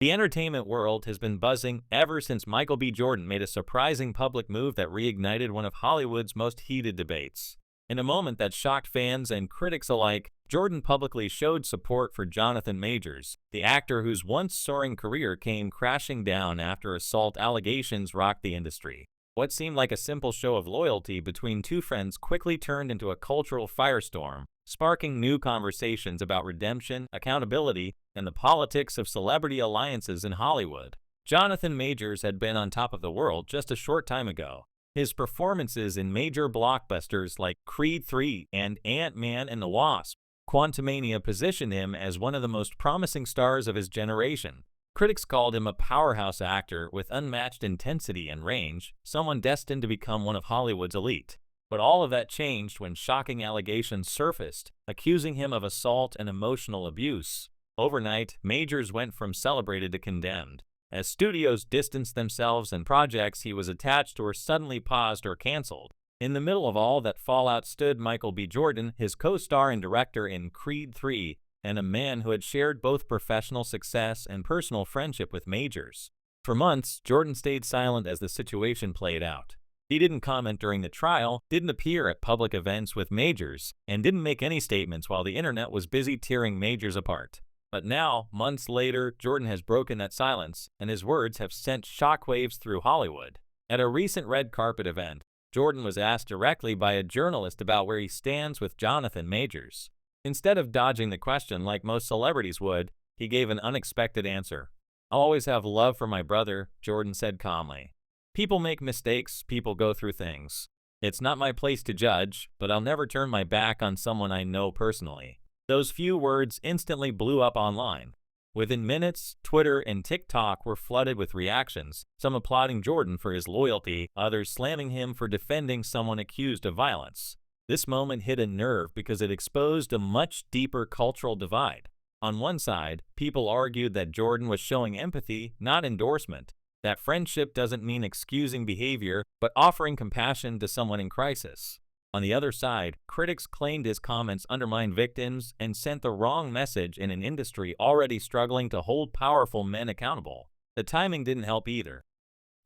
The entertainment world has been buzzing ever since Michael B. Jordan made a surprising public move that reignited one of Hollywood's most heated debates. In a moment that shocked fans and critics alike, Jordan publicly showed support for Jonathan Majors, the actor whose once soaring career came crashing down after assault allegations rocked the industry. What seemed like a simple show of loyalty between two friends quickly turned into a cultural firestorm, sparking new conversations about redemption, accountability, and the politics of celebrity alliances in Hollywood. Jonathan Majors had been on top of the world just a short time ago. His performances in major blockbusters like Creed 3 and Ant-Man and the Wasp: Quantumania positioned him as one of the most promising stars of his generation. Critics called him a powerhouse actor with unmatched intensity and range, someone destined to become one of Hollywood's elite. But all of that changed when shocking allegations surfaced, accusing him of assault and emotional abuse. Overnight, Majors went from celebrated to condemned. As studios distanced themselves and projects he was attached to were suddenly paused or canceled. In the middle of all that fallout stood Michael B. Jordan, his co-star and director in Creed 3, and a man who had shared both professional success and personal friendship with Majors. For months, Jordan stayed silent as the situation played out. He didn't comment during the trial, didn't appear at public events with Majors, and didn't make any statements while the internet was busy tearing Majors apart. But now, months later, Jordan has broken that silence, and his words have sent shockwaves through Hollywood. At a recent red carpet event, Jordan was asked directly by a journalist about where he stands with Jonathan Majors. Instead of dodging the question like most celebrities would, he gave an unexpected answer. "I'll always have love for my brother," Jordan said calmly. "People make mistakes, people go through things. It's not my place to judge, but I'll never turn my back on someone I know personally." Those few words instantly blew up online. Within minutes, Twitter and TikTok were flooded with reactions, some applauding Jordan for his loyalty, others slamming him for defending someone accused of violence. This moment hit a nerve because it exposed a much deeper cultural divide. On one side, people argued that Jordan was showing empathy, not endorsement, that friendship doesn't mean excusing behavior, but offering compassion to someone in crisis. On the other side, critics claimed his comments undermined victims and sent the wrong message in an industry already struggling to hold powerful men accountable. The timing didn't help either.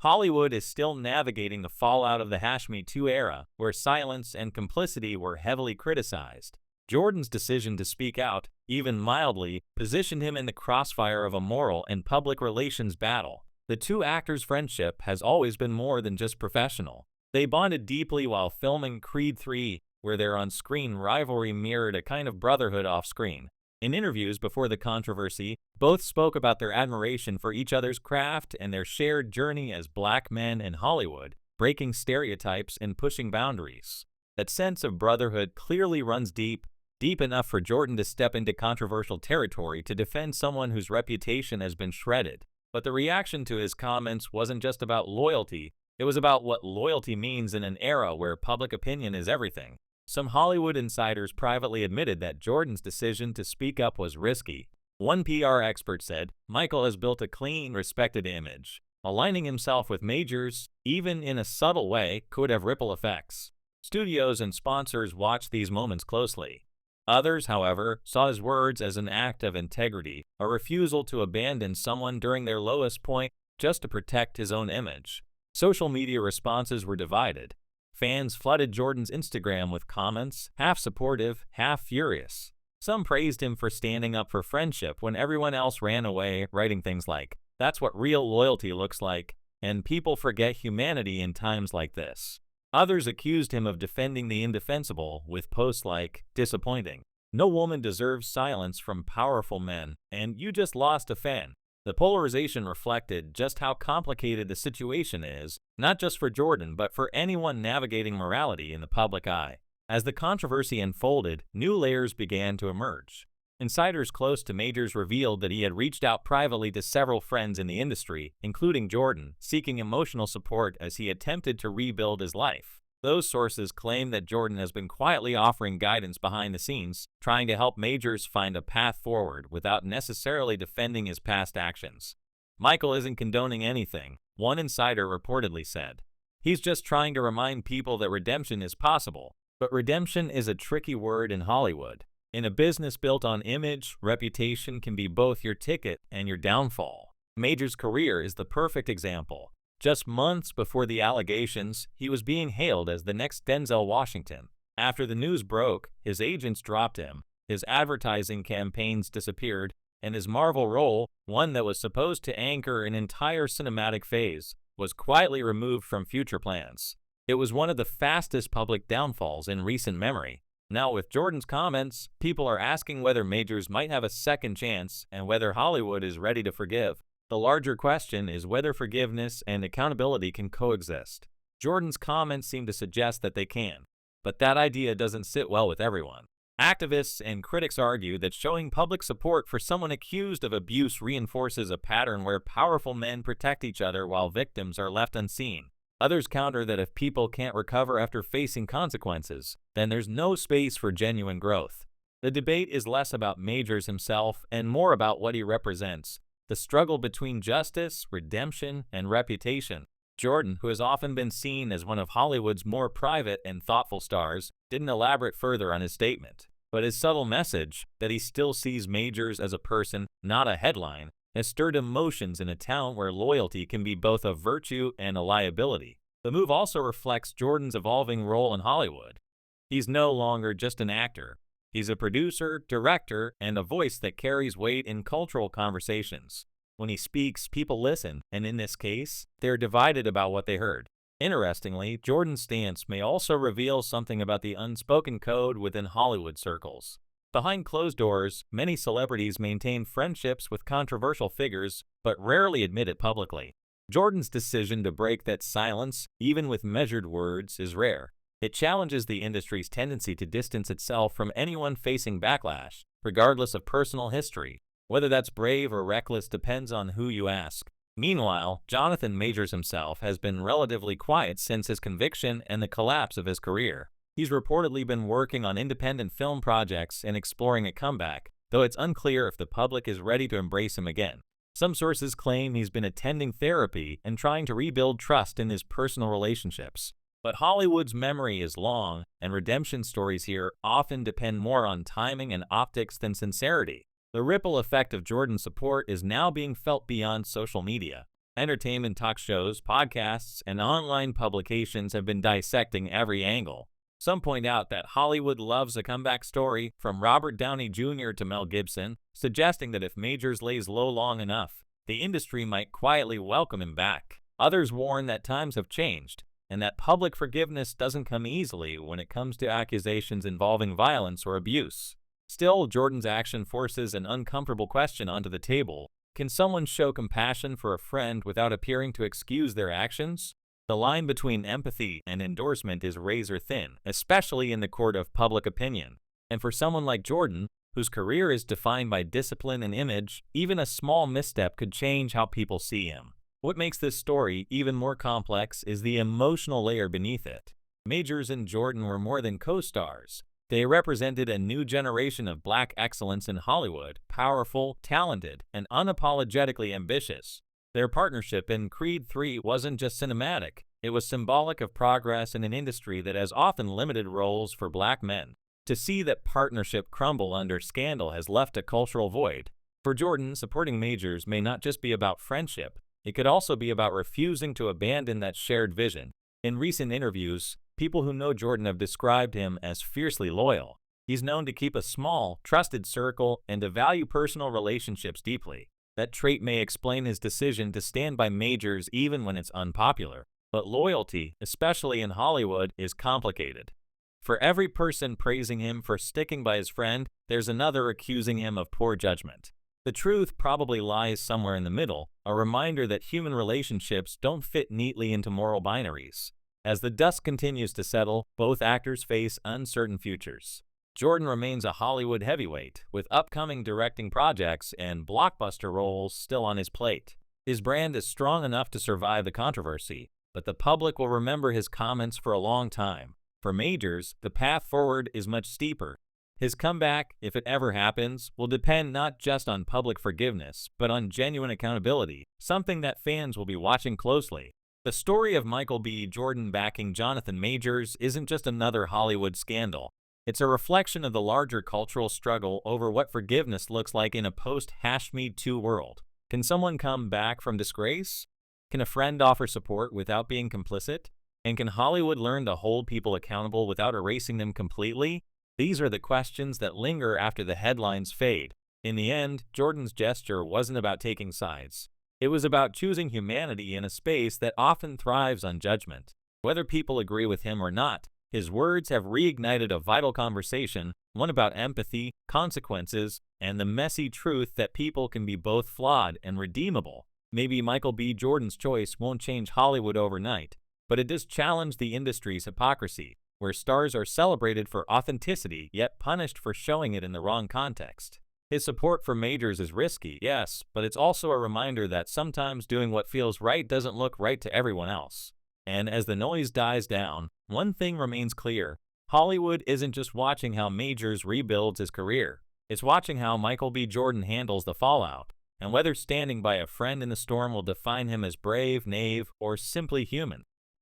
Hollywood is still navigating the fallout of the Me Too era, where silence and complicity were heavily criticized. Jordan's decision to speak out, even mildly, positioned him in the crossfire of a moral and public relations battle. The two actors' friendship has always been more than just professional. They bonded deeply while filming Creed 3, where their on-screen rivalry mirrored a kind of brotherhood off-screen. In interviews before the controversy, both spoke about their admiration for each other's craft and their shared journey as black men in Hollywood, breaking stereotypes and pushing boundaries. That sense of brotherhood clearly runs deep enough for Jordan to step into controversial territory to defend someone whose reputation has been shredded. But the reaction to his comments wasn't just about loyalty. It was about what loyalty means in an era where public opinion is everything. Some Hollywood insiders privately admitted that Jordan's decision to speak up was risky. One PR expert said, "Michael has built a clean, respected image. Aligning himself with Majors, even in a subtle way, could have ripple effects." Studios and sponsors watched these moments closely. Others, however, saw his words as an act of integrity, a refusal to abandon someone during their lowest point just to protect his own image. Social media responses were divided. Fans flooded Jordan's Instagram with comments, half supportive, half furious. Some praised him for standing up for friendship when everyone else ran away, writing things like, "That's what real loyalty looks like," and "People forget humanity in times like this." Others accused him of defending the indefensible, with posts like, "Disappointing. No woman deserves silence from powerful men," and "You just lost a fan." The polarization reflected just how complicated the situation is, not just for Jordan but for anyone navigating morality in the public eye. As the controversy unfolded, new layers began to emerge. Insiders close to Majors revealed that he had reached out privately to several friends in the industry, including Jordan, seeking emotional support as he attempted to rebuild his life. Those sources claim that Jordan has been quietly offering guidance behind the scenes, trying to help Majors find a path forward without necessarily defending his past actions. "Michael isn't condoning anything," one insider reportedly said. "He's just trying to remind people that redemption is possible." But redemption is a tricky word in Hollywood. In a business built on image, reputation can be both your ticket and your downfall. Majors' career is the perfect example. Just months before the allegations, he was being hailed as the next Denzel Washington. After the news broke, his agents dropped him, his advertising campaigns disappeared, and his Marvel role, one that was supposed to anchor an entire cinematic phase, was quietly removed from future plans. It was one of the fastest public downfalls in recent memory. Now, with Jordan's comments, people are asking whether Majors might have a second chance and whether Hollywood is ready to forgive. The larger question is whether forgiveness and accountability can coexist. Jordan's comments seem to suggest that they can, but that idea doesn't sit well with everyone. Activists and critics argue that showing public support for someone accused of abuse reinforces a pattern where powerful men protect each other while victims are left unseen. Others counter that if people can't recover after facing consequences, then there's no space for genuine growth. The debate is less about Majors himself and more about what he represents, the struggle between justice, redemption, and reputation. Jordan, who has often been seen as one of Hollywood's more private and thoughtful stars, didn't elaborate further on his statement. But his subtle message, that he still sees Majors as a person, not a headline, has stirred emotions in a town where loyalty can be both a virtue and a liability. The move also reflects Jordan's evolving role in Hollywood. He's no longer just an actor. He's a producer, director, and a voice that carries weight in cultural conversations. When he speaks, people listen, and in this case, they're divided about what they heard. Interestingly, Jordan's stance may also reveal something about the unspoken code within Hollywood circles. Behind closed doors, many celebrities maintain friendships with controversial figures, but rarely admit it publicly. Jordan's decision to break that silence, even with measured words, is rare. It challenges the industry's tendency to distance itself from anyone facing backlash, regardless of personal history. Whether that's brave or reckless depends on who you ask. Meanwhile, Jonathan Majors himself has been relatively quiet since his conviction and the collapse of his career. He's reportedly been working on independent film projects and exploring a comeback, though it's unclear if the public is ready to embrace him again. Some sources claim he's been attending therapy and trying to rebuild trust in his personal relationships. But Hollywood's memory is long, and redemption stories here often depend more on timing and optics than sincerity. The ripple effect of Jordan's support is now being felt beyond social media. Entertainment talk shows, podcasts, and online publications have been dissecting every angle. Some point out that Hollywood loves a comeback story, from Robert Downey Jr. to Mel Gibson, suggesting that if Majors lays low long enough, the industry might quietly welcome him back. Others warn that times have changed, and that public forgiveness doesn't come easily when it comes to accusations involving violence or abuse. Still, Jordan's action forces an uncomfortable question onto the table. Can someone show compassion for a friend without appearing to excuse their actions? The line between empathy and endorsement is razor thin, especially in the court of public opinion. And for someone like Jordan, whose career is defined by discipline and image, even a small misstep could change how people see him. What makes this story even more complex is the emotional layer beneath it. Majors and Jordan were more than co-stars. They represented a new generation of black excellence in Hollywood, powerful, talented, and unapologetically ambitious. Their partnership in Creed 3 wasn't just cinematic, it was symbolic of progress in an industry that has often limited roles for black men. To see that partnership crumble under scandal has left a cultural void. For Jordan, supporting Majors may not just be about friendship, it could also be about refusing to abandon that shared vision. In recent interviews, people who know Jordan have described him as fiercely loyal. He's known to keep a small, trusted circle and to value personal relationships deeply. That trait may explain his decision to stand by Majors even when it's unpopular. But loyalty, especially in Hollywood, is complicated. For every person praising him for sticking by his friend, there's another accusing him of poor judgment. The truth probably lies somewhere in the middle, a reminder that human relationships don't fit neatly into moral binaries. As the dust continues to settle, both actors face uncertain futures. Jordan remains a Hollywood heavyweight, with upcoming directing projects and blockbuster roles still on his plate. His brand is strong enough to survive the controversy, but the public will remember his comments for a long time. For Majors, the path forward is much steeper. His comeback, if it ever happens, will depend not just on public forgiveness, but on genuine accountability, something that fans will be watching closely. The story of Michael B. Jordan backing Jonathan Majors isn't just another Hollywood scandal. It's a reflection of the larger cultural struggle over what forgiveness looks like in a post-#MeToo world. Can someone come back from disgrace? Can a friend offer support without being complicit? And can Hollywood learn to hold people accountable without erasing them completely? These are the questions that linger after the headlines fade. In the end, Jordan's gesture wasn't about taking sides. It was about choosing humanity in a space that often thrives on judgment. Whether people agree with him or not, his words have reignited a vital conversation, one about empathy, consequences, and the messy truth that people can be both flawed and redeemable. Maybe Michael B. Jordan's choice won't change Hollywood overnight, but it does challenge the industry's hypocrisy, where stars are celebrated for authenticity yet punished for showing it in the wrong context. His support for majors is risky, yes, but it's also a reminder that sometimes doing what feels right doesn't look right to everyone else. And as the noise dies down, one thing remains clear. Hollywood isn't just watching how Majors rebuilds his career. It's watching how Michael B. Jordan handles the fallout, and whether standing by a friend in the storm will define him as brave, naive, or simply human.